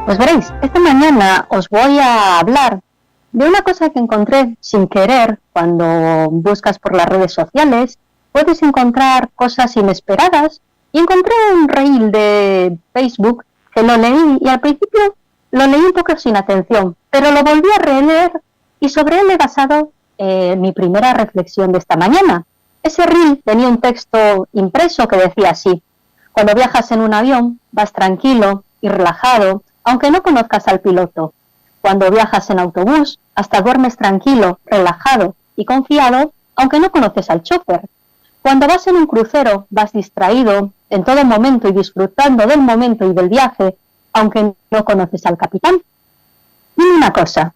Pues veréis, esta mañana os voy a hablar de una cosa que encontré sin querer. Cuando buscas por las redes sociales puedes encontrar cosas inesperadas, y encontré un reel de Facebook que lo leí, y al principio lo leí un poco sin atención, pero lo volví a releer y sobre él he basado mi primera reflexión de esta mañana. Ese reel tenía un texto impreso que decía así: cuando viajas en un avión vas tranquilo y relajado, aunque no conozcas al piloto. Cuando viajas en autobús, hasta duermes tranquilo, relajado y confiado, aunque no conoces al chofer. Cuando vas en un crucero, vas distraído en todo momento y disfrutando del momento y del viaje, aunque no conoces al capitán. Dime una cosa: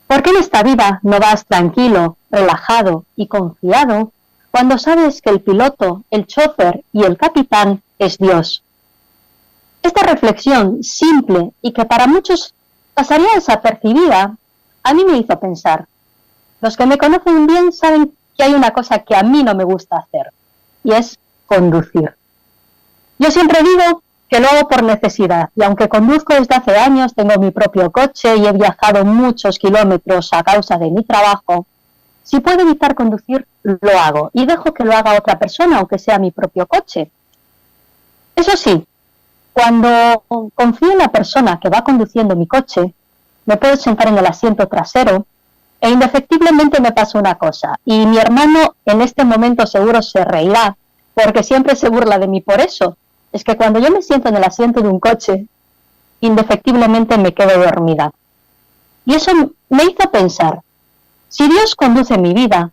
¿por qué en esta vida no vas tranquilo, relajado y confiado cuando sabes que el piloto, el chofer y el capitán es Dios? Esta reflexión simple y que para muchos pasaría desapercibida, a mí me hizo pensar. Los que me conocen bien saben que hay una cosa que a mí no me gusta hacer, y es conducir. Yo siempre digo que lo hago por necesidad, y aunque conduzco desde hace años, tengo mi propio coche y he viajado muchos kilómetros a causa de mi trabajo, si puedo evitar conducir, lo hago, y dejo que lo haga otra persona, aunque sea mi propio coche. Eso sí, cuando confío en la persona que va conduciendo mi coche, me puedo sentar en el asiento trasero e indefectiblemente me pasa una cosa, y mi hermano en este momento seguro se reirá, porque siempre se burla de mí por eso. Es que cuando yo me siento en el asiento de un coche, indefectiblemente me quedo dormida. Y eso me hizo pensar, si Dios conduce mi vida,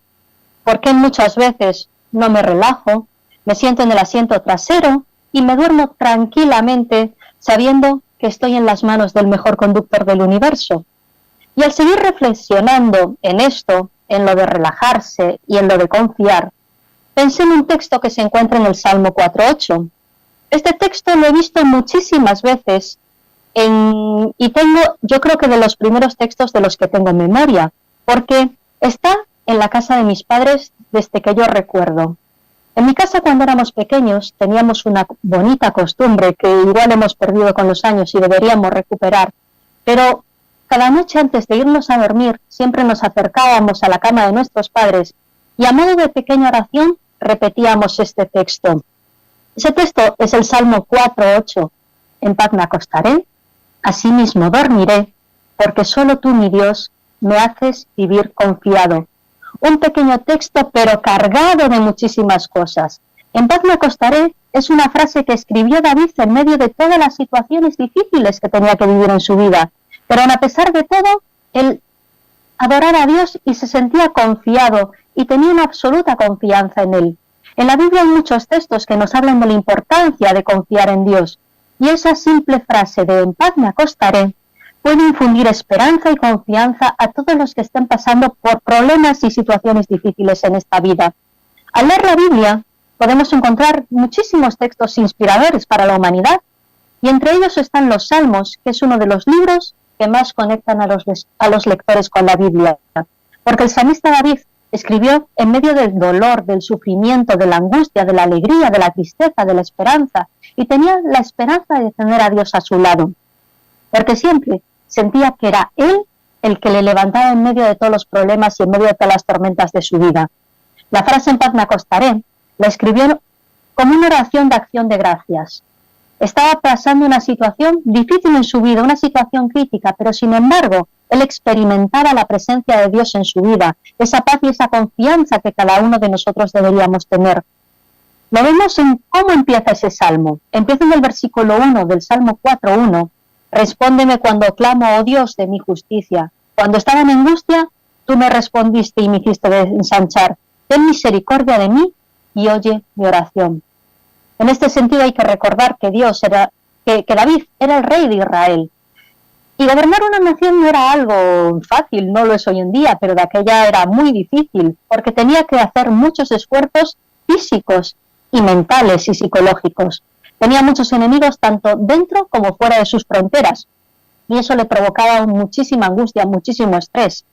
¿por qué muchas veces no me relajo, me siento en el asiento trasero y me duermo tranquilamente sabiendo que estoy en las manos del mejor conductor del universo? Y al seguir reflexionando en esto, en lo de relajarse y en lo de confiar, pensé en un texto que se encuentra en el Salmo 4.8. Este texto lo he visto muchísimas veces y yo creo que de los primeros textos de los que tengo memoria, porque está en la casa de mis padres desde que yo recuerdo. En mi casa, cuando éramos pequeños, teníamos una bonita costumbre que igual hemos perdido con los años y deberíamos recuperar, pero cada noche antes de irnos a dormir siempre nos acercábamos a la cama de nuestros padres y a modo de pequeña oración repetíamos este texto. Ese texto es el Salmo 4.8. En paz me acostaré, asimismo dormiré, porque solo tú, mi Dios, me haces vivir confiado. Un pequeño texto, pero cargado de muchísimas cosas. En paz me acostaré es una frase que escribió David en medio de todas las situaciones difíciles que tenía que vivir en su vida. Pero a pesar de todo, él adoraba a Dios y se sentía confiado y tenía una absoluta confianza en Él. En la Biblia hay muchos textos que nos hablan de la importancia de confiar en Dios. Y esa simple frase de en paz me acostaré puede infundir esperanza y confianza a todos los que estén pasando por problemas y situaciones difíciles en esta vida. Al leer la Biblia podemos encontrar muchísimos textos inspiradores para la humanidad, y entre ellos están los Salmos, que es uno de los libros que más conectan a los lectores con la Biblia. Porque el salmista David escribió en medio del dolor, del sufrimiento, de la angustia, de la alegría, de la tristeza, de la esperanza, y tenía la esperanza de tener a Dios a su lado, porque siempre sentía que era Él el que le levantaba en medio de todos los problemas y en medio de todas las tormentas de su vida. La frase en paz me acostaré la escribió como una oración de acción de gracias. Estaba pasando una situación difícil en su vida, una situación crítica, pero sin embargo, él experimentaba la presencia de Dios en su vida, esa paz y esa confianza que cada uno de nosotros deberíamos tener. Lo vemos en cómo empieza ese salmo. Empieza en el versículo 1 del Salmo 4.1. Respóndeme cuando clamo, oh Dios, de mi justicia. Cuando estaba en angustia, tú me respondiste y me hiciste ensanchar. Ten misericordia de mí y oye mi oración. En este sentido hay que recordar que que David era el rey de Israel. Y gobernar una nación no era algo fácil, no lo es hoy en día, pero de aquella era muy difícil, porque tenía que hacer muchos esfuerzos físicos y mentales y psicológicos. Tenía muchos enemigos tanto dentro como fuera de sus fronteras, y eso le provocaba muchísima angustia, muchísimo estrés.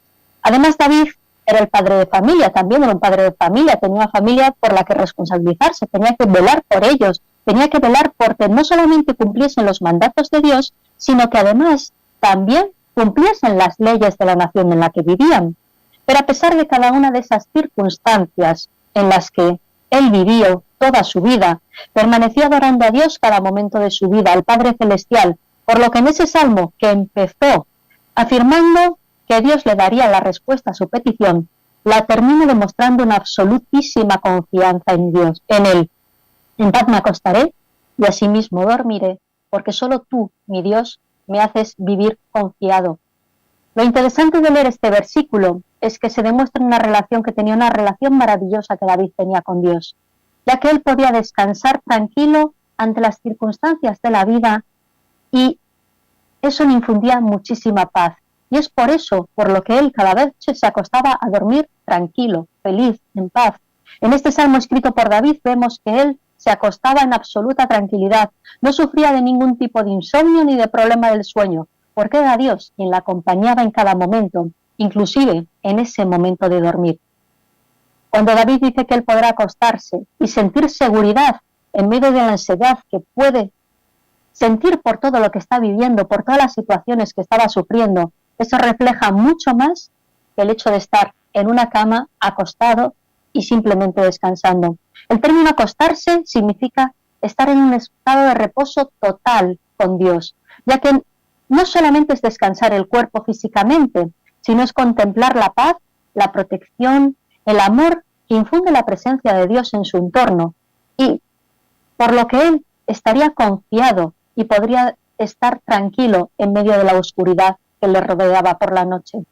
Además, David era el padre de familia, también era un padre de familia, tenía una familia por la que responsabilizarse, tenía que velar por ellos, tenía que velar porque no solamente cumpliesen los mandatos de Dios, sino que además también cumpliesen las leyes de la nación en la que vivían. Pero a pesar de cada una de esas circunstancias en las que él vivió toda su vida, permaneció adorando a Dios cada momento de su vida, al Padre Celestial, por lo que en ese salmo que empezó afirmando que Dios le daría la respuesta a su petición, la termina demostrando una absolutísima confianza en Dios, en Él. En paz me acostaré y asimismo dormiré, porque solo tú, mi Dios, me haces vivir confiado. Lo interesante de leer este versículo es que se demuestra una relación que tenía una relación maravillosa que David tenía con Dios, ya que él podía descansar tranquilo ante las circunstancias de la vida y eso le infundía muchísima paz. Y es por eso, por lo que él cada vez se acostaba a dormir tranquilo, feliz, en paz. En este salmo escrito por David vemos que él se acostaba en absoluta tranquilidad, no sufría de ningún tipo de insomnio ni de problema del sueño, porque era Dios quien la acompañaba en cada momento, inclusive en ese momento de dormir. Cuando David dice que él podrá acostarse y sentir seguridad en medio de la ansiedad que puede sentir por todo lo que está viviendo, por todas las situaciones que estaba sufriendo, eso refleja mucho más que el hecho de estar en una cama acostado y simplemente descansando. El término acostarse significa estar en un estado de reposo total con Dios, ya que no solamente es descansar el cuerpo físicamente, sino es contemplar la paz, la protección, el amor que infunde la presencia de Dios en su entorno, y por lo que él estaría confiado y podría estar tranquilo en medio de la oscuridad que le rodeaba por la noche.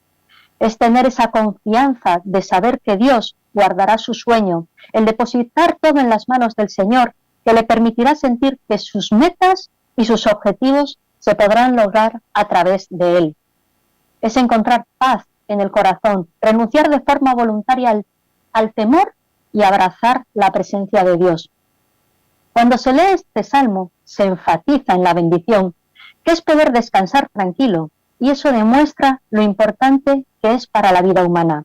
Es tener esa confianza de saber que Dios guardará su sueño, el depositar todo en las manos del Señor, que le permitirá sentir que sus metas y sus objetivos se podrán lograr a través de él. Es encontrar paz en el corazón, renunciar de forma voluntaria al temor y abrazar la presencia de Dios. Cuando se lee este salmo, se enfatiza en la bendición, que es poder descansar tranquilo, y eso demuestra lo importante que es para la vida humana.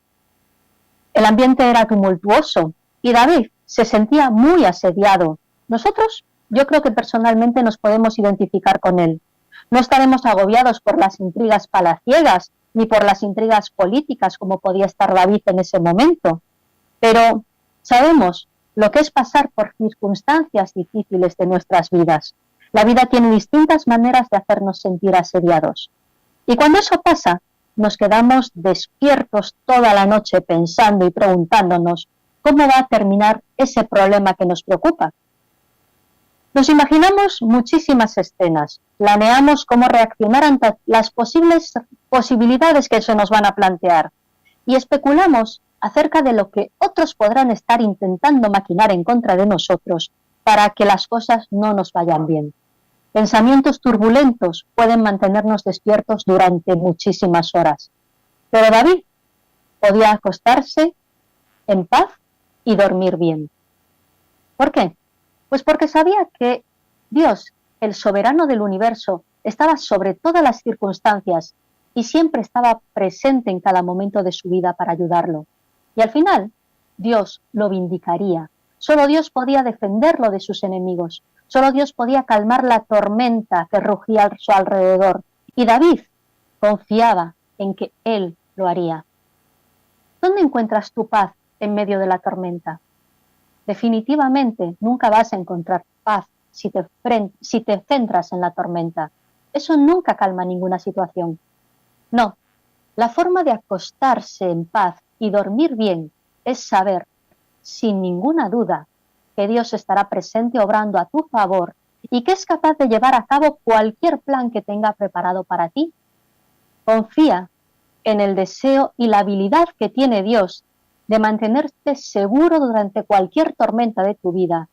El ambiente era tumultuoso y David se sentía muy asediado. Nosotros, yo creo que personalmente nos podemos identificar con él. No estaremos agobiados por las intrigas palaciegas ni por las intrigas políticas como podía estar David en ese momento, pero sabemos lo que es pasar por circunstancias difíciles de nuestras vidas. La vida tiene distintas maneras de hacernos sentir asediados. Y cuando eso pasa, nos quedamos despiertos toda la noche pensando y preguntándonos cómo va a terminar ese problema que nos preocupa. Nos imaginamos muchísimas escenas, planeamos cómo reaccionar ante las posibilidades que se nos van a plantear y especulamos acerca de lo que otros podrán estar intentando maquinar en contra de nosotros para que las cosas no nos vayan bien. Pensamientos turbulentos pueden mantenernos despiertos durante muchísimas horas. Pero David podía acostarse en paz y dormir bien. ¿Por qué? Pues porque sabía que Dios, el soberano del universo, estaba sobre todas las circunstancias y siempre estaba presente en cada momento de su vida para ayudarlo. Y al final, Dios lo vindicaría. Solo Dios podía defenderlo de sus enemigos. Solo Dios podía calmar la tormenta que rugía a su alrededor. Y David confiaba en que Él lo haría. ¿Dónde encuentras tu paz en medio de la tormenta? Definitivamente nunca vas a encontrar paz si te centras en la tormenta. Eso nunca calma ninguna situación. No, la forma de acostarse en paz y dormir bien es saber, sin ninguna duda, que Dios estará presente obrando a tu favor y que es capaz de llevar a cabo cualquier plan que tenga preparado para ti. Confía en el deseo y la habilidad que tiene Dios de mantenerte seguro durante cualquier tormenta de tu vida,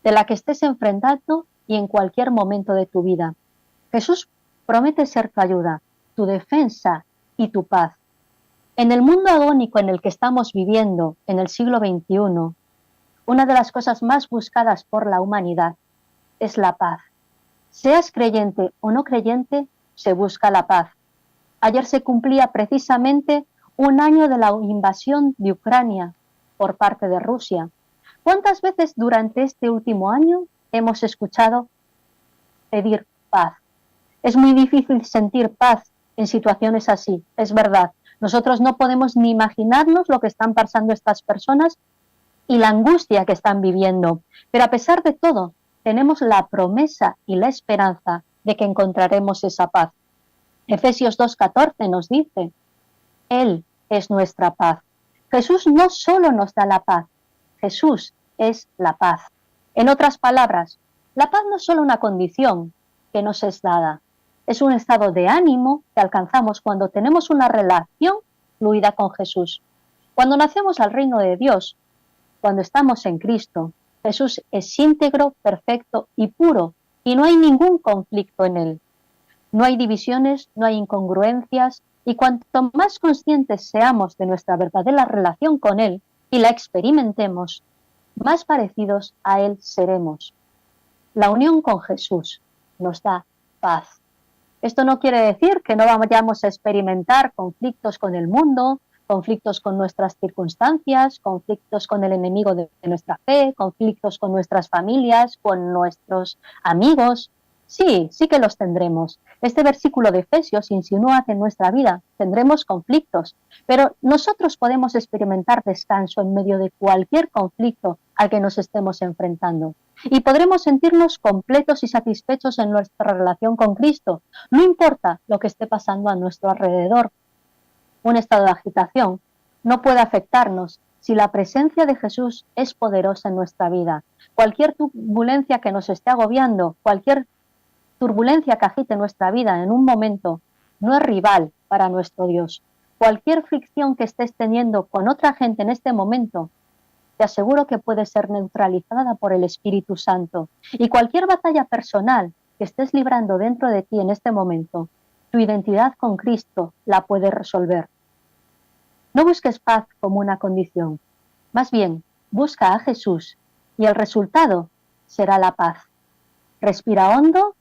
de la que estés enfrentando y en cualquier momento de tu vida. Jesús promete ser tu ayuda, tu defensa y tu paz. En el mundo agónico en el que estamos viviendo, en el siglo XXI, una de las cosas más buscadas por la humanidad es la paz. Seas creyente o no creyente, se busca la paz. Ayer se cumplía precisamente un año de la invasión de Ucrania por parte de Rusia. ¿Cuántas veces durante este último año hemos escuchado pedir paz? Es muy difícil sentir paz en situaciones así, es verdad. Nosotros no podemos ni imaginarnos lo que están pasando estas personas y la angustia que están viviendo. Pero a pesar de todo, tenemos la promesa y la esperanza de que encontraremos esa paz. Efesios 2:14 nos dice, Él es nuestra paz. Jesús no solo nos da la paz, Jesús es la paz. En otras palabras, la paz no es solo una condición que nos es dada, es un estado de ánimo que alcanzamos cuando tenemos una relación fluida con Jesús. Cuando nacemos al reino de Dios, cuando estamos en Cristo, Jesús es íntegro, perfecto y puro, y no hay ningún conflicto en él. No hay divisiones, no hay incongruencias, y cuanto más conscientes seamos de nuestra verdadera relación con Él y la experimentemos, más parecidos a Él seremos. La unión con Jesús nos da paz. Esto no quiere decir que no vayamos a experimentar conflictos con el mundo, conflictos con nuestras circunstancias, conflictos con el enemigo de nuestra fe, conflictos con nuestras familias, con nuestros amigos. Sí, sí que los tendremos. Este versículo de Efesios insinúa que en nuestra vida tendremos conflictos, pero nosotros podemos experimentar descanso en medio de cualquier conflicto al que nos estemos enfrentando. Y podremos sentirnos completos y satisfechos en nuestra relación con Cristo, no importa lo que esté pasando a nuestro alrededor. Un estado de agitación no puede afectarnos si la presencia de Jesús es poderosa en nuestra vida. Cualquier turbulencia que nos esté agobiando, cualquier turbulencia que agite nuestra vida en un momento, no es rival para nuestro Dios. Cualquier fricción que estés teniendo con otra gente en este momento, te aseguro que puede ser neutralizada por el Espíritu Santo. Y cualquier batalla personal que estés librando dentro de ti en este momento, tu identidad con Cristo la puede resolver. No busques paz como una condición, más bien busca a Jesús y el resultado será la paz. Respira hondo,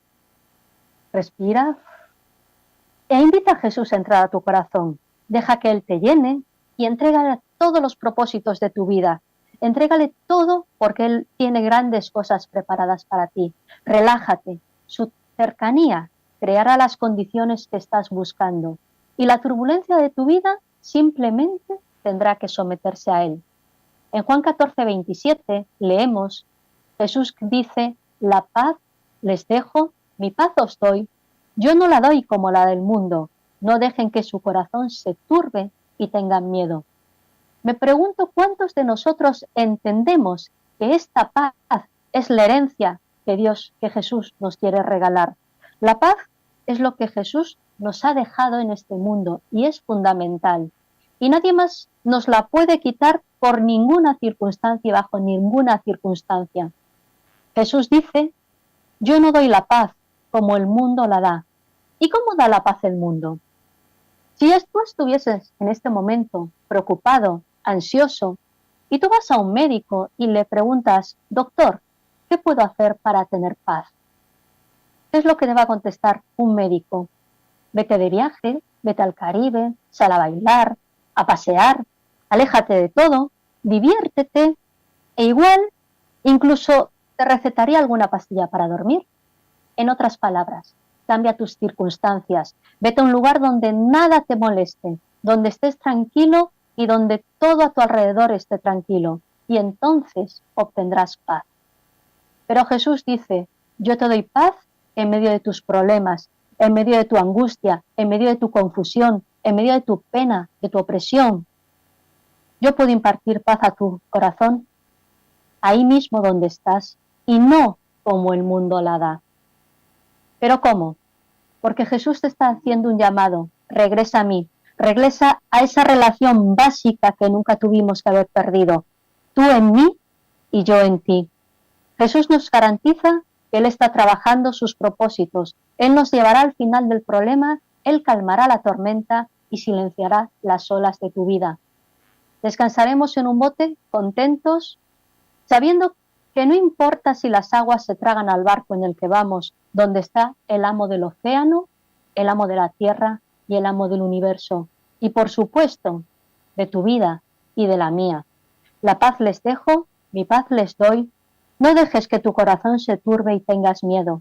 respira e invita a Jesús a entrar a tu corazón. Deja que Él te llene y entrégale todos los propósitos de tu vida. Entrégale todo porque Él tiene grandes cosas preparadas para ti. Relájate. Su cercanía creará las condiciones que estás buscando. Y la turbulencia de tu vida simplemente tendrá que someterse a Él. En Juan 14:27 leemos, Jesús dice, la paz les dejo, mi paz os doy. Yo no la doy como la del mundo. No dejen que su corazón se turbe y tengan miedo. Me pregunto cuántos de nosotros entendemos que esta paz es la herencia que Jesús nos quiere regalar. La paz es lo que Jesús nos ha dejado en este mundo y es fundamental. Y nadie más nos la puede quitar por ninguna circunstancia y bajo ninguna circunstancia. Jesús dice, yo no doy la paz como el mundo la da. ¿Y cómo da la paz el mundo? Si tú estuvieses en este momento preocupado, ansioso, y tú vas a un médico y le preguntas, doctor, ¿qué puedo hacer para tener paz? ¿Qué es lo que te va a contestar un médico? Vete de viaje, vete al Caribe, sal a bailar, a pasear, aléjate de todo, diviértete, e igual, incluso te recetaría alguna pastilla para dormir. En otras palabras, cambia tus circunstancias, vete a un lugar donde nada te moleste, donde estés tranquilo y donde todo a tu alrededor esté tranquilo, y entonces obtendrás paz. Pero Jesús dice, yo te doy paz en medio de tus problemas, en medio de tu angustia, en medio de tu confusión, en medio de tu pena, de tu opresión. Yo puedo impartir paz a tu corazón ahí mismo donde estás y no como el mundo la da. ¿Pero cómo? Porque Jesús te está haciendo un llamado, regresa a mí, regresa a esa relación básica que nunca tuvimos que haber perdido, tú en mí y yo en ti. Jesús nos garantiza que Él está trabajando sus propósitos, Él nos llevará al final del problema, Él calmará la tormenta y silenciará las olas de tu vida. Descansaremos en un bote, contentos, sabiendo que no importa si las aguas se tragan al barco en el que vamos, donde está el amo del océano, el amo de la tierra y el amo del universo. Y por supuesto, de tu vida y de la mía. La paz les dejo, mi paz les doy. No dejes que tu corazón se turbe y tengas miedo.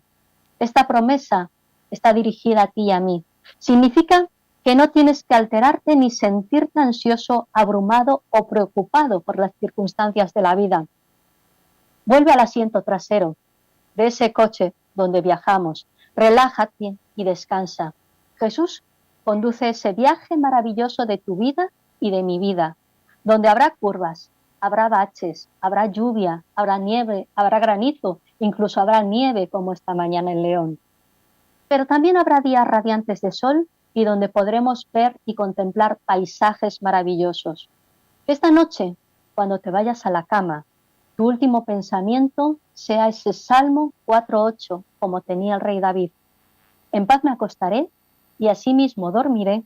Esta promesa está dirigida a ti y a mí. Significa que no tienes que alterarte ni sentirte ansioso, abrumado o preocupado por las circunstancias de la vida. Vuelve al asiento trasero de ese coche donde viajamos, relájate y descansa. Jesús conduce ese viaje maravilloso de tu vida y de mi vida, donde habrá curvas, habrá baches, habrá lluvia, habrá nieve, habrá granizo, incluso habrá nieve como esta mañana en León. Pero también habrá días radiantes de sol y donde podremos ver y contemplar paisajes maravillosos. Esta noche, cuando te vayas a la cama, tu último pensamiento sea ese Salmo 4:8, como tenía el rey David. En paz me acostaré y asimismo dormiré,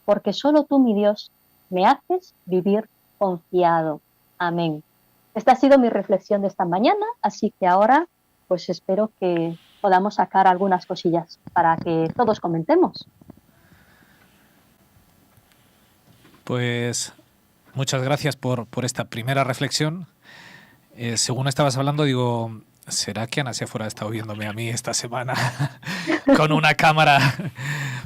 porque solo tú, mi Dios, me haces vivir confiado. Amén. Esta ha sido mi reflexión de esta mañana, así que ahora pues espero que podamos sacar algunas cosillas para que todos comentemos. Pues muchas gracias por esta primera reflexión. Según estabas hablando, digo, ¿será que Ana Séfora ha estado viéndome a mí esta semana con una cámara?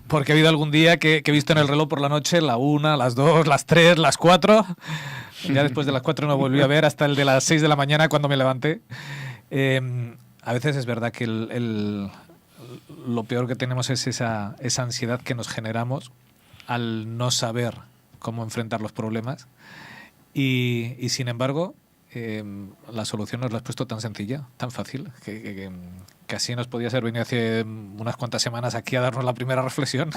Porque ha habido algún día que he visto en el reloj por la noche la 1, las 2, las 3, las 4. Ya después de las 4 no volví a ver hasta el de las 6 de la mañana cuando me levanté. A veces es verdad que lo peor que tenemos es esa ansiedad que nos generamos al no saber cómo enfrentar los problemas. Y sin embargo, la solución nos la has puesto tan sencilla, tan fácil, que así nos podías haber venido hace unas cuantas semanas aquí a darnos la primera reflexión.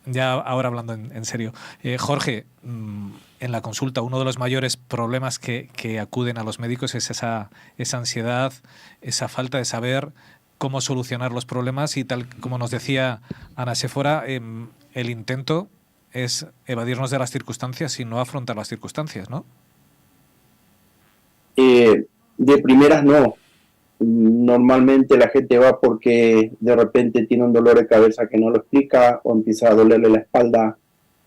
Ya ahora hablando en serio. Jorge, en la consulta uno de los mayores problemas que acuden a los médicos es esa ansiedad, esa falta de saber cómo solucionar los problemas y tal como nos decía Ana Séfora, el intento es evadirnos de las circunstancias y no afrontar las circunstancias, ¿no? De primeras no. Normalmente la gente va porque de repente tiene un dolor de cabeza que no lo explica, o empieza a dolerle la espalda,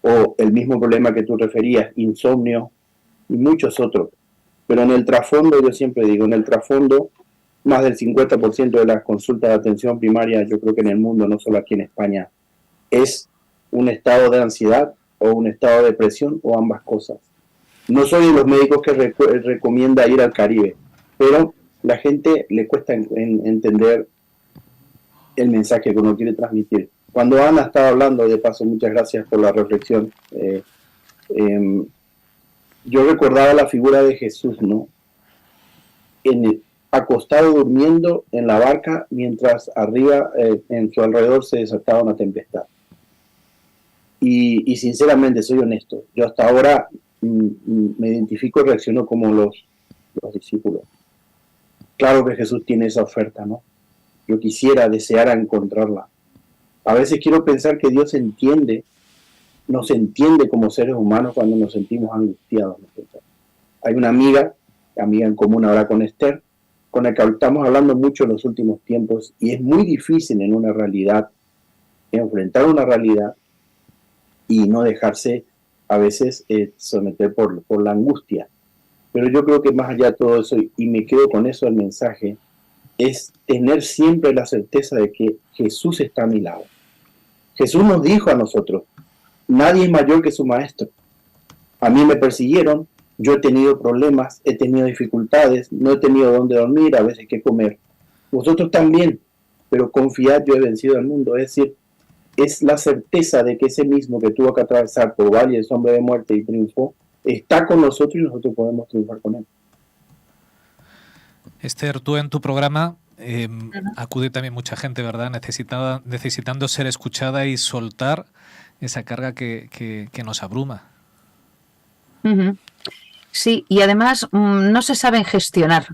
o el mismo problema que tú referías, insomnio, y muchos otros. Pero en el trasfondo, yo siempre digo, en el trasfondo, más del 50% de las consultas de atención primaria, yo creo que en el mundo, no solo aquí en España, es un estado de ansiedad o un estado de depresión o ambas cosas. No soy de los médicos que recomienda ir al Caribe, pero la gente le cuesta entender el mensaje que uno quiere transmitir. Cuando Ana estaba hablando, de paso, muchas gracias por la reflexión, yo recordaba la figura de Jesús, ¿no? Acostado durmiendo en la barca, mientras arriba, en su alrededor, se desataba una tempestad. Y sinceramente, soy honesto, yo hasta ahora me identifico y reacciono como los discípulos. Claro que Jesús tiene esa oferta, ¿no? Yo deseara encontrarla. A veces quiero pensar que Dios nos entiende como seres humanos cuando nos sentimos angustiados, ¿no? Hay una amiga en común ahora con Esther, con la que estamos hablando mucho en los últimos tiempos, y es muy difícil en una realidad, enfrentar una realidad y no dejarse a veces someter por la angustia. Pero yo creo que más allá de todo eso, y me quedo con eso el mensaje, es tener siempre la certeza de que Jesús está a mi lado. Jesús nos dijo a nosotros, nadie es mayor que su maestro. A mí me persiguieron, yo he tenido problemas, he tenido dificultades, no he tenido dónde dormir, a veces qué comer. Vosotros también, pero confiad, yo he vencido al mundo. Es decir, es la certeza de que ese mismo que tuvo que atravesar por valle de sombra de muerte y triunfó, está con nosotros y nosotros podemos triunfar con él. Esther, tú en tu programa acude también mucha gente, ¿verdad? Necesitando ser escuchada y soltar esa carga que nos abruma. Uh-huh. Sí, y además no se saben gestionar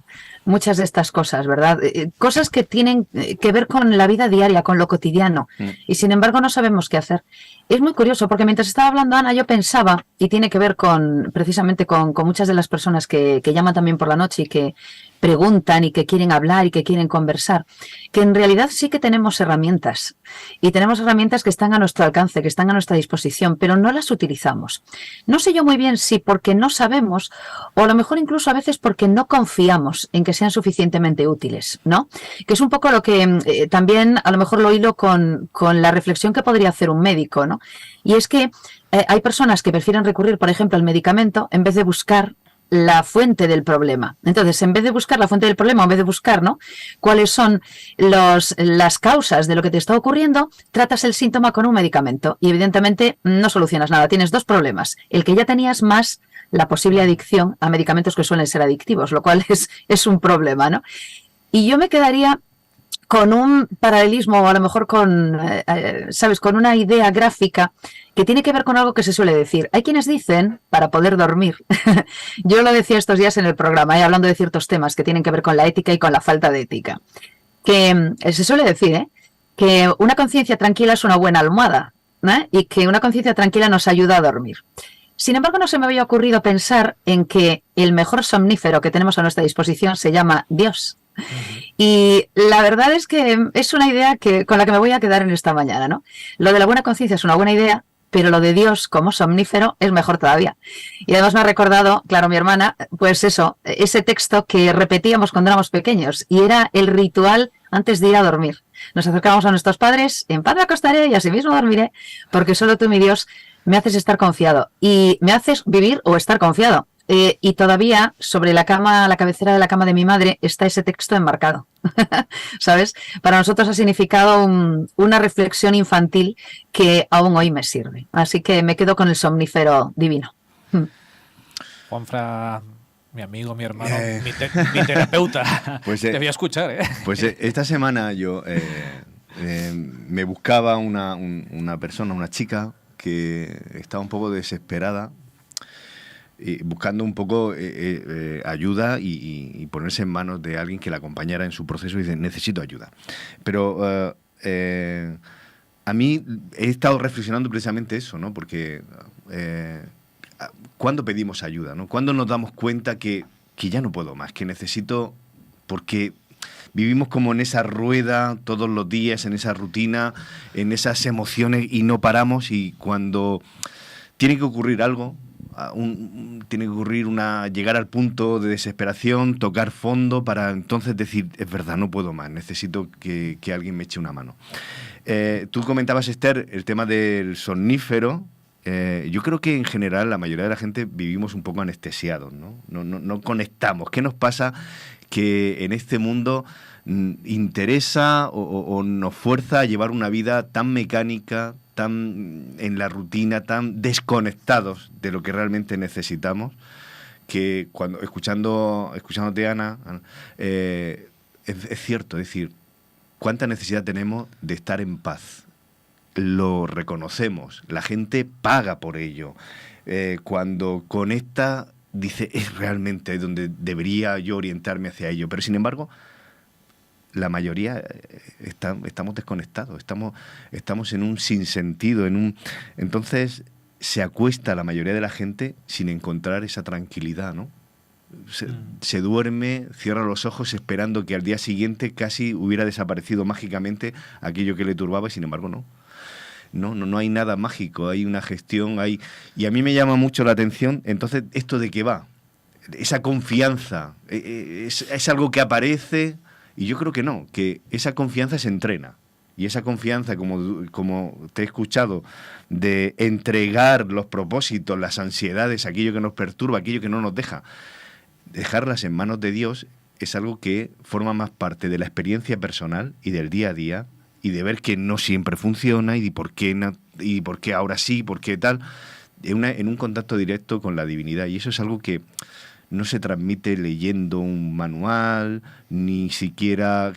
muchas de estas cosas, ¿verdad? Cosas que tienen que ver con la vida diaria, con lo cotidiano, y sin embargo no sabemos qué hacer. Es muy curioso, porque mientras estaba hablando Ana, yo pensaba, y tiene que ver precisamente con muchas de las personas que llaman también por la noche y que preguntan y que quieren hablar y que quieren conversar, que en realidad sí que tenemos herramientas, y tenemos herramientas que están a nuestro alcance, que están a nuestra disposición, pero no las utilizamos. No sé yo muy bien si porque no sabemos, o a lo mejor incluso a veces porque no confiamos en que sean suficientemente útiles, ¿no? Que es un poco lo que también a lo mejor lo hilo con la reflexión que podría hacer un médico, ¿no? Y es que hay personas que prefieren recurrir, por ejemplo, al medicamento en vez de buscar la fuente del problema. Entonces, en vez de buscar la fuente del problema, en vez de buscar, ¿no?, cuáles son las causas de lo que te está ocurriendo, tratas el síntoma con un medicamento y evidentemente no solucionas nada. Tienes dos problemas. El que ya tenías más la posible adicción a medicamentos que suelen ser adictivos, lo cual es un problema, ¿no? Y yo me quedaría con un paralelismo, o a lo mejor con, ¿sabes?, con una idea gráfica que tiene que ver con algo que se suele decir. Hay quienes dicen, para poder dormir, yo lo decía estos días en el programa, hablando de ciertos temas que tienen que ver con la ética y con la falta de ética, que se suele decir, que una conciencia tranquila es una buena almohada, y que una conciencia tranquila nos ayuda a dormir. Sin embargo, no se me había ocurrido pensar en que el mejor somnífero que tenemos a nuestra disposición se llama Dios. Y la verdad es que es una idea con la que me voy a quedar en esta mañana, ¿no? Lo de la buena conciencia es una buena idea, pero lo de Dios como somnífero es mejor todavía. Y además me ha recordado, claro, mi hermana, pues eso, ese texto que repetíamos cuando éramos pequeños, y era el ritual antes de ir a dormir. Nos acercábamos a nuestros padres: en paz me acostaré y asimismo dormiré, porque solo tú, mi Dios, me haces estar confiado y me haces vivir o estar confiado. Y todavía sobre la cama, la cabecera de la cama de mi madre, está ese texto enmarcado. ¿Sabes? Para nosotros ha significado una reflexión infantil que aún hoy me sirve. Así que me quedo con el somnífero divino. Juanfra, mi amigo, mi hermano, mi terapeuta, pues, te voy a escuchar. Pues esta semana yo me buscaba una persona, una chica que estaba un poco desesperada, buscando un poco ayuda y ponerse en manos de alguien que la acompañara en su proceso, y dice: necesito ayuda. Pero a mí he estado reflexionando precisamente eso, ¿no? Porque ¿cuándo pedimos ayuda, ¿no? ¿Cuándo nos damos cuenta que ya no puedo más, que necesito? Porque vivimos como en esa rueda todos los días, en esa rutina, en esas emociones, y no paramos, y cuando tiene que ocurrir algo, tiene que ocurrir llegar al punto de desesperación, tocar fondo, para entonces decir: es verdad, no puedo más, necesito que alguien me eche una mano. Tú comentabas, Esther, el tema del somnífero. Yo creo que en general la mayoría de la gente vivimos un poco anestesiados, ¿no? No conectamos. ¿Qué nos pasa? Que en este mundo interesa o nos fuerza a llevar una vida tan mecánica, tan en la rutina, tan desconectados de lo que realmente necesitamos, que cuando escuchándote, Ana, es cierto. Es decir, cuánta necesidad tenemos de estar en paz. Lo reconocemos, la gente paga por ello. Cuando conecta, dice: es realmente donde debería yo orientarme hacia ello. Pero sin embargo, la mayoría estamos desconectados, estamos en un sinsentido, entonces se acuesta la mayoría de la gente sin encontrar esa tranquilidad, ¿no? Se duerme, cierra los ojos esperando que al día siguiente casi hubiera desaparecido mágicamente aquello que le turbaba, y sin embargo no hay nada mágico, hay una gestión, y a mí me llama mucho la atención, entonces, ¿esto de qué va? Esa confianza, ¿es algo que aparece? Y yo creo que no, que esa confianza se entrena. Y esa confianza, como te he escuchado, de entregar los propósitos, las ansiedades, aquello que nos perturba, aquello que no nos deja, dejarlas en manos de Dios, es algo que forma más parte de la experiencia personal y del día a día, y de ver que no siempre funciona, y por qué ahora sí, por qué tal, en un contacto directo con la divinidad. Y eso es algo que no se transmite leyendo un manual, ni siquiera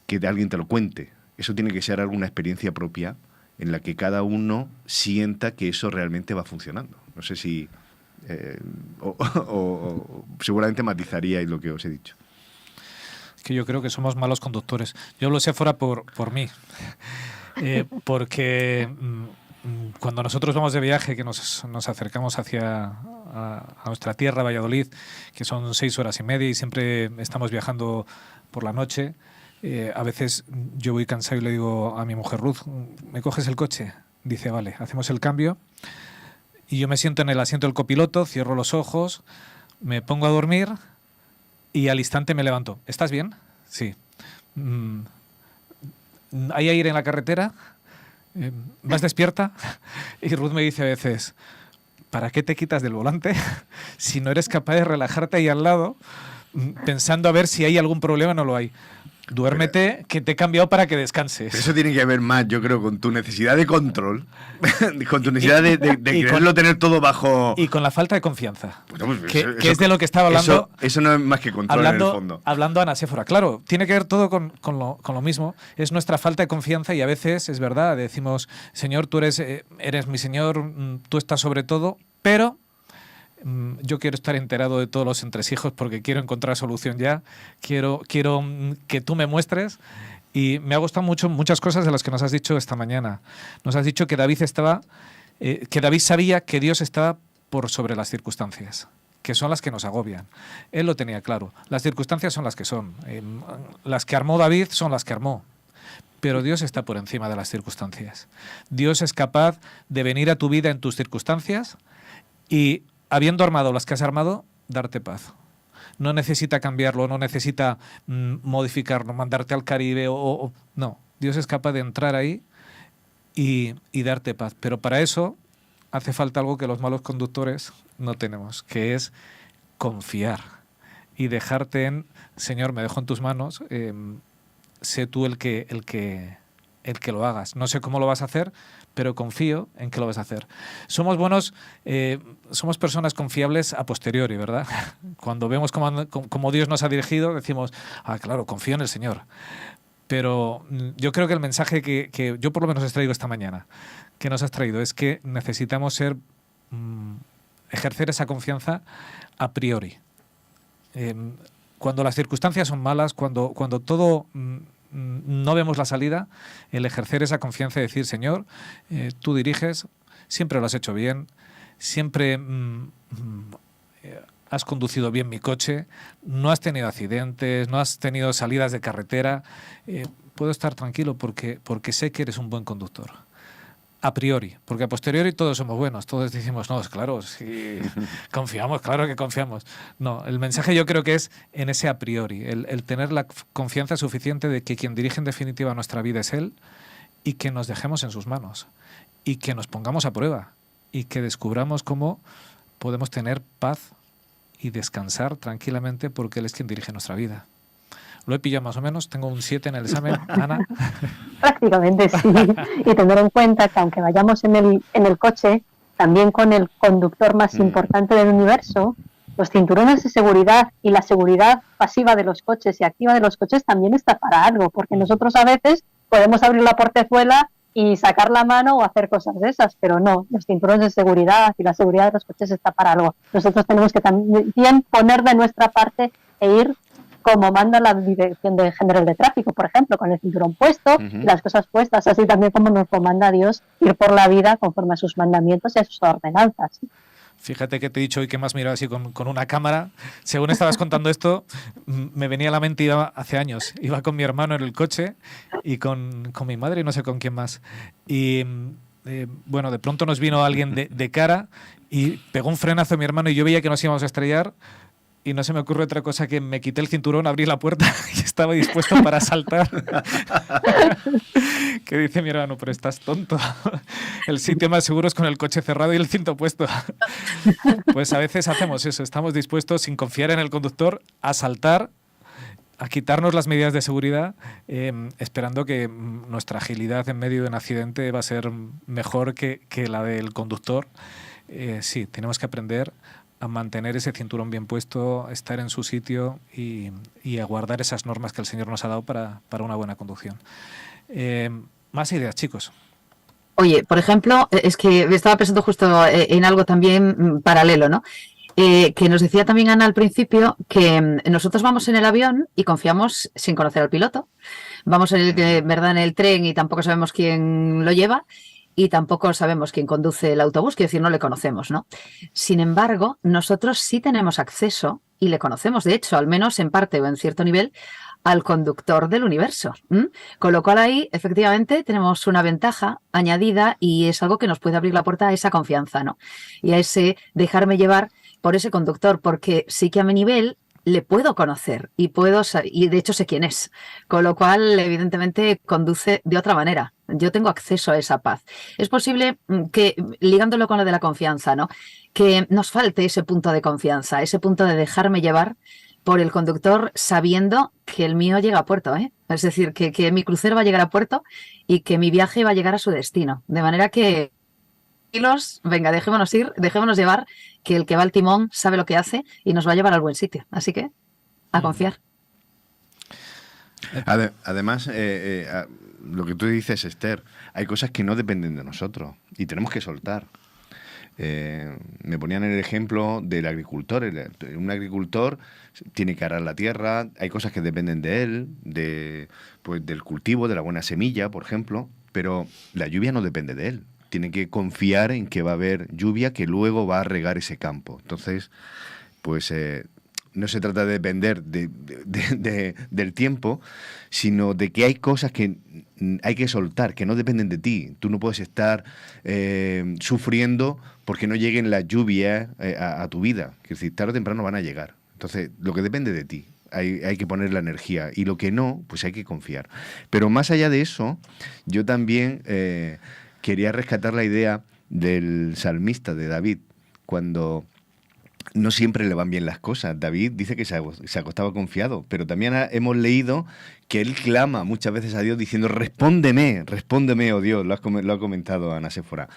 que alguien te lo cuente. Eso tiene que ser alguna experiencia propia en la que cada uno sienta que eso realmente va funcionando. No sé si... o seguramente matizaríais lo que os he dicho. Es que yo creo que somos malos conductores. Yo lo sé fuera por mí. Porque cuando nosotros vamos de viaje, que nos acercamos a nuestra tierra, Valladolid, que son 6 horas y media, y siempre estamos viajando por la noche, a veces yo voy cansado y le digo a mi mujer: Ruth, ¿me coges el coche? Dice: vale, hacemos el cambio. Y yo me siento en el asiento del copiloto, cierro los ojos, me pongo a dormir, y al instante me levanto. ¿Estás bien? Sí. ¿Hay aire en la carretera? ¿Vas despierta? Y Ruth me dice a veces, ¿para qué te quitas del volante si no eres capaz de relajarte ahí al lado pensando a ver si hay algún problema o no lo hay? Duérmete, que te he cambiado para que descanses. Eso tiene que ver más, yo creo, con tu necesidad de control, con tu necesidad de quererlo tener todo bajo... Y con la falta de confianza, Bueno, pues que eso, es de lo que estaba hablando... Eso no es más que control en el fondo. Hablando Ana Séfora. Claro, tiene que ver todo con lo mismo. Es nuestra falta de confianza y a veces, es verdad, decimos, Señor, tú eres mi Señor, tú estás sobre todo, pero... yo quiero estar enterado de todos los entresijos porque quiero encontrar solución ya, quiero que tú me muestres, y me ha gustado mucho muchas cosas de las que nos has dicho esta mañana. Nos has dicho que David sabía que Dios estaba por sobre las circunstancias, que son las que nos agobian. Él lo tenía claro. Las circunstancias son las que son. Las que armó David son las que armó. Pero Dios está por encima de las circunstancias. Dios es capaz de venir a tu vida en tus circunstancias y, habiendo armado las que has armado, darte paz. No necesita cambiarlo, no necesita modificarlo, mandarte al Caribe no. Dios es capaz de entrar ahí y darte paz. Pero para eso hace falta algo que los malos conductores no tenemos, que es confiar y dejarte en, Señor, me dejo en tus manos, sé tú el que lo hagas. No sé cómo lo vas a hacer, pero confío en que lo vas a hacer. Somos buenos, somos personas confiables a posteriori, ¿verdad? Cuando vemos cómo Dios nos ha dirigido, decimos, claro, confío en el Señor. Pero yo creo que el mensaje que yo por lo menos os traigo esta mañana, que nos has traído, es que necesitamos ejercer esa confianza a priori. Cuando las circunstancias son malas, cuando todo... no vemos la salida, el ejercer esa confianza y decir, Señor, tú diriges, siempre lo has hecho bien, siempre has conducido bien mi coche, no has tenido accidentes, no has tenido salidas de carretera, puedo estar tranquilo porque sé que eres un buen conductor. A priori, porque a posteriori todos somos buenos, todos decimos, no, claro, sí, confiamos, claro que confiamos. No, el mensaje yo creo que es en ese a priori, el tener la confianza suficiente de que quien dirige en definitiva nuestra vida es Él, y que nos dejemos en sus manos, y que nos pongamos a prueba, y que descubramos cómo podemos tener paz y descansar tranquilamente porque Él es quien dirige nuestra vida. Lo he pillado más o menos, tengo un 7 en el examen, Ana. Prácticamente sí, y tener en cuenta que aunque vayamos en el coche, también con el conductor más importante del universo, los cinturones de seguridad y la seguridad pasiva de los coches y activa de los coches también está para algo, porque nosotros a veces podemos abrir la portezuela y sacar la mano o hacer cosas de esas, pero no, los cinturones de seguridad y la seguridad de los coches está para algo. Nosotros tenemos que también poner de nuestra parte e ir como manda la Dirección General de Tráfico, por ejemplo, con el cinturón puesto y las cosas puestas, así también como nos comanda Dios ir por la vida conforme a sus mandamientos y a sus ordenanzas. Fíjate que te he dicho hoy que me has mirado así con una cámara. Según estabas contando esto, me venía a la mente, hace años, iba con mi hermano en el coche y con mi madre y no sé con quién más. Y bueno, de pronto nos vino alguien de cara y pegó un frenazo a mi hermano y yo veía que nos íbamos a estrellar. Y no se me ocurre otra cosa que me quité el cinturón, abrí la puerta y estaba dispuesto para saltar. Que dice mi hermano, pero estás tonto. El sitio más seguro es con el coche cerrado y el cinto puesto. Pues a veces hacemos eso, estamos dispuestos, sin confiar en el conductor, a saltar, a quitarnos las medidas de seguridad, esperando que nuestra agilidad en medio de un accidente va a ser mejor que la del conductor. Sí, tenemos que aprender a mantener ese cinturón bien puesto, estar en su sitio y a guardar esas normas que el Señor nos ha dado para una buena conducción. Más ideas, chicos. Oye, por ejemplo, es que estaba pensando justo en algo también paralelo, ¿no? Que nos decía también Ana al principio que nosotros vamos en el avión y confiamos sin conocer al piloto. Vamos ¿verdad? En el tren y tampoco sabemos quién lo lleva. Y tampoco sabemos quién conduce el autobús, quiero decir, no le conocemos, ¿no? Sin embargo, nosotros sí tenemos acceso, y le conocemos, de hecho, al menos en parte o en cierto nivel, al conductor del universo. Con lo cual ahí, efectivamente, tenemos una ventaja añadida y es algo que nos puede abrir la puerta a esa confianza, ¿no? Y a ese dejarme llevar por ese conductor, porque sí que a mi nivel le puedo conocer y y de hecho sé quién es, con lo cual evidentemente conduce de otra manera. Yo tengo acceso a esa paz. Es posible que, ligándolo con lo de la confianza, ¿no?, que nos falte ese punto de confianza, ese punto de dejarme llevar por el conductor sabiendo que el mío llega a puerto, ¿eh? Es decir, que mi crucero va a llegar a puerto y que mi viaje va a llegar a su destino. De manera que, venga, dejémonos ir, dejémonos llevar, que el que va al timón sabe lo que hace y nos va a llevar al buen sitio. Así que, a confiar. Además, lo que tú dices, Esther, hay cosas que no dependen de nosotros y tenemos que soltar. Me ponían el ejemplo del agricultor. Un agricultor tiene que arar la tierra, hay cosas que dependen de él, pues, del cultivo, de la buena semilla, por ejemplo, pero la lluvia no depende de él. Tiene que confiar en que va a haber lluvia que luego va a regar ese campo. Entonces, pues no se trata de depender del tiempo, sino de que hay cosas que hay que soltar, que no dependen de ti. Tú no puedes estar sufriendo porque no lleguen las lluvias a tu vida. Es decir, tarde o temprano van a llegar. Entonces, lo que depende de ti, hay que poner la energía. Y lo que no, pues hay que confiar. Pero más allá de eso, yo también quería rescatar la idea del salmista, de David, cuando no siempre le van bien las cosas. David dice que se acostaba confiado, pero también hemos leído que él clama muchas veces a Dios diciendo: respóndeme, oh Dios. Lo ha comentado Ana Séfora.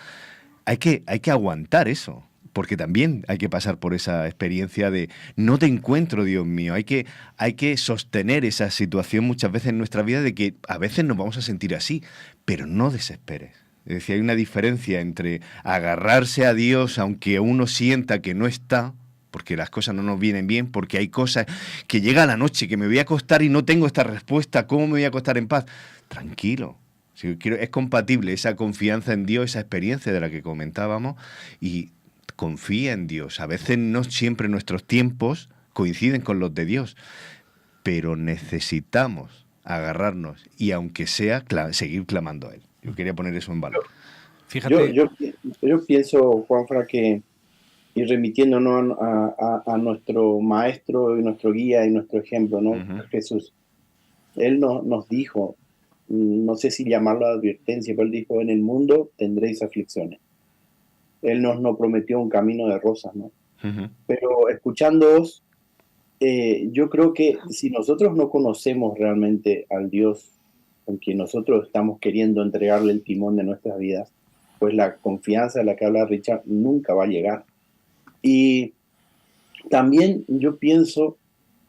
Hay que aguantar eso, porque también hay que pasar por esa experiencia de no te encuentro, Dios mío. Hay que sostener esa situación muchas veces en nuestra vida, de que a veces nos vamos a sentir así, pero no desesperes. Es decir, hay una diferencia entre agarrarse a Dios aunque uno sienta que no está, porque las cosas no nos vienen bien, porque hay cosas que llega la noche, que me voy a acostar y no tengo esta respuesta, ¿cómo me voy a acostar en paz? Tranquilo. Es compatible esa confianza en Dios, esa experiencia de la que comentábamos, y confía en Dios. A veces no siempre nuestros tiempos coinciden con los de Dios, pero necesitamos agarrarnos y, aunque sea, seguir clamando a Él. Yo quería poner eso en valor. Fíjate. Yo pienso, Juanfra, que, y remitiéndonos a nuestro maestro y nuestro guía y nuestro ejemplo, ¿no? Uh-huh. Jesús, Él nos dijo, no sé si llamarlo advertencia, pero Él dijo: en el mundo tendréis aflicciones. Él nos prometió un camino de rosas, ¿no? Uh-huh. Pero escuchándoos, yo creo que si nosotros no conocemos realmente al Dios con quien nosotros estamos queriendo entregarle el timón de nuestras vidas, pues la confianza de la que habla Richard nunca va a llegar. Y también yo pienso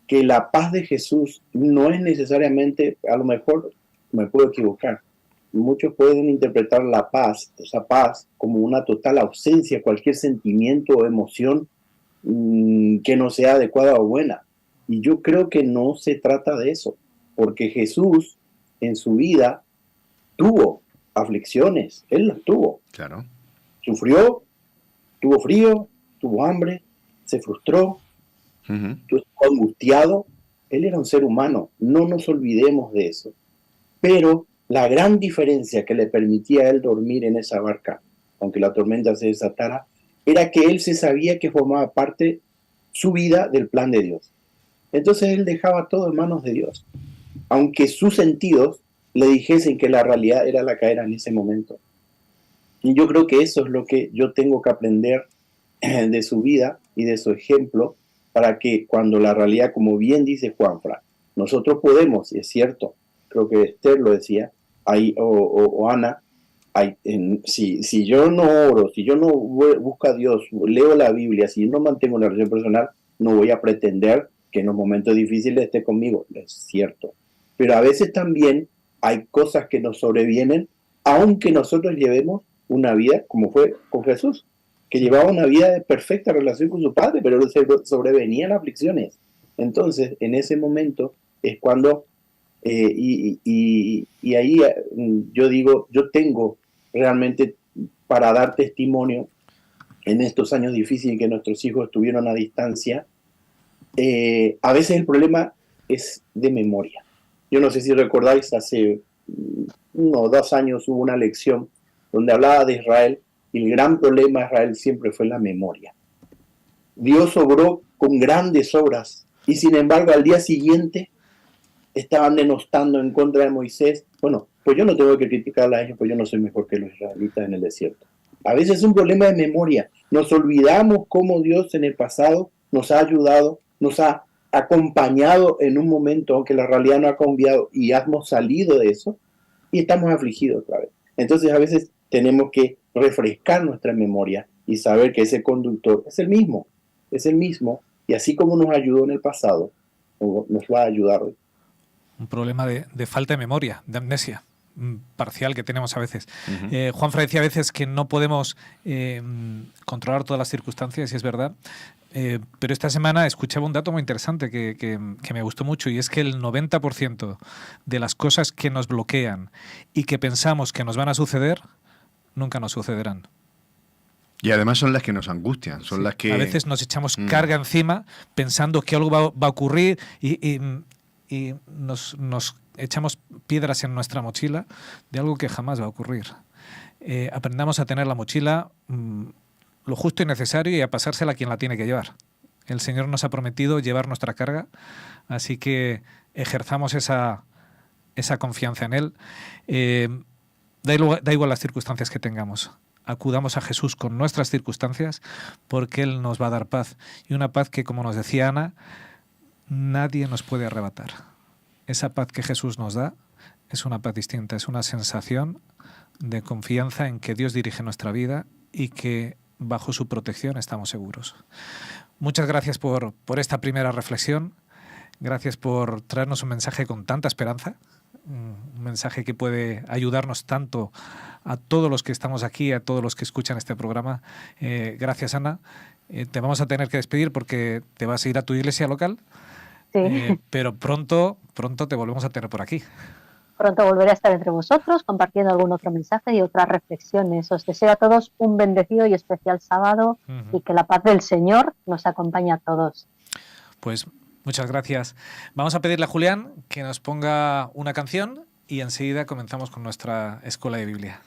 que la paz de Jesús no es necesariamente, a lo mejor me puedo equivocar, muchos pueden interpretar la paz, esa paz, como una total ausencia de cualquier sentimiento o emoción que no sea adecuada o buena. Y yo creo que no se trata de eso, porque Jesús en su vida tuvo aflicciones, Él las tuvo. Claro. Sufrió, tuvo frío, tuvo hambre, se frustró, Uh-huh. estuvo angustiado. Él era un ser humano, no nos olvidemos de eso. Pero la gran diferencia que le permitía a él dormir en esa barca, aunque la tormenta se desatara, era que él se sabía que formaba parte su vida del plan de Dios. Entonces él dejaba todo en manos de Dios, aunque sus sentidos le dijesen que la realidad era la que era en ese momento. Y yo creo que eso es lo que yo tengo que aprender de su vida y de su ejemplo, para que cuando la realidad, como bien dice Juanfra, nosotros podemos, y es cierto, creo que Esther lo decía, o Ana, si yo no oro, si yo no busco a Dios, leo la Biblia, si no mantengo una relación personal, no voy a pretender que en los momentos difíciles esté conmigo. Es cierto. Pero a veces también hay cosas que nos sobrevienen, aunque nosotros llevemos una vida como fue con Jesús, que llevaba una vida de perfecta relación con su Padre, pero sobrevenían aflicciones. Entonces, en ese momento es cuando, y ahí yo digo, yo tengo realmente para dar testimonio en estos años difíciles que nuestros hijos estuvieron a distancia. A veces el problema es de memoria. Yo no sé si recordáis, hace 1 o 2 años hubo una lección donde hablaba de Israel, y el gran problema de Israel siempre fue la memoria. Dios obró con grandes obras Y sin embargo, al día siguiente estaban denostando en contra de Moisés. Bueno, pues yo no tengo que criticarla a ellos, pues yo no soy mejor que los israelitas en el desierto. A veces es un problema de memoria. Nos olvidamos cómo Dios en el pasado nos ha ayudado, nos ha acompañado en un momento, aunque la realidad no ha cambiado y hemos salido de eso, y estamos afligidos otra vez. Entonces a veces tenemos que refrescar nuestra memoria y saber que ese conductor es el mismo, y así como nos ayudó en el pasado, nos va a ayudar hoy. Un problema de falta de memoria, de amnesia parcial que tenemos a veces. Juanfra decía a veces que no podemos controlar todas las circunstancias, y es verdad, pero esta semana escuchaba un dato muy interesante que me gustó mucho, y es que el 90% de las cosas que nos bloquean y que pensamos que nos van a suceder, nunca nos sucederán. Y además son las que nos angustian, son las que... A veces nos echamos carga encima pensando que algo va a ocurrir y nos echamos piedras en nuestra mochila de algo que jamás va a ocurrir. Aprendamos a tener la mochila lo justo y necesario y a pasársela a quien la tiene que llevar. El Señor nos ha prometido llevar nuestra carga, así que ejerzamos esa confianza en Él. Da igual las circunstancias que tengamos. Acudamos a Jesús con nuestras circunstancias porque Él nos va a dar paz. Y una paz que, como nos decía Ana, nadie nos puede arrebatar. Esa paz que Jesús nos da es una paz distinta, es una sensación de confianza en que Dios dirige nuestra vida y que bajo su protección estamos seguros. Muchas gracias por esta primera reflexión. Gracias por traernos un mensaje con tanta esperanza, un mensaje que puede ayudarnos tanto a todos los que estamos aquí, a todos los que escuchan este programa. Gracias, Ana. Te vamos a tener que despedir porque te vas a ir a tu iglesia local. Sí. Pero pronto te volvemos a tener por aquí. Pronto volveré a estar entre vosotros compartiendo algún otro mensaje y otras reflexiones. Os deseo a todos un bendecido y especial sábado y que la paz del Señor nos acompañe a todos. Pues muchas gracias. Vamos a pedirle a Julián que nos ponga una canción y enseguida comenzamos con nuestra escuela de Biblia.